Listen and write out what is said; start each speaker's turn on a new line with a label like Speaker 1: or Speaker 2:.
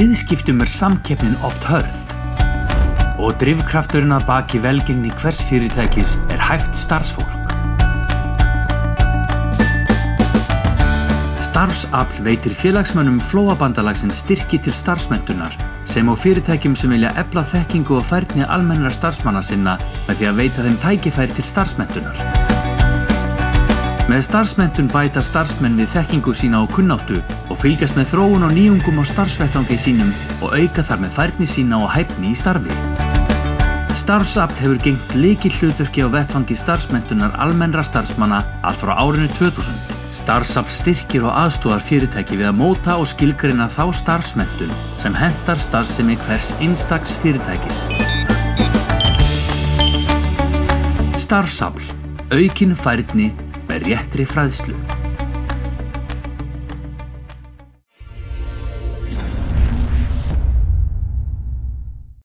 Speaker 1: viðskiptum samkeppnin oft hörð og drifkrafturinn að baki velgengni hvers fyrirtækis hæft starfsfólk. Starfsafl veitir félagsmönnum Flóabandalagsins styrki til starfsmenntunar sem og fyrirtækjum sem vilja efla þekkingu og færni almennra starfsmanna sinna með því að veita þeim tækifæri til starfsmenntunar. Með starfsmenntun bæta starfsmenn við þekkingu sína og kunnáttu og fylgjast með þróun og nýjungum á starfsvettvangi sínum og auka þar með færni sína og hæfni í starfi. Starfsafl hefur gegnt lykilhlutverki á vettvangi starfsmenntunar almennra starfsmanna allt frá árinu 2000. Starfsafl styrkir og aðstoðar fyrirtæki við að móta og skilgreina þá starfsmenntun sem hentar starfsemi hvers einstaks fyrirtækis. Starfsafl, aukin færni með réttri fræðslu.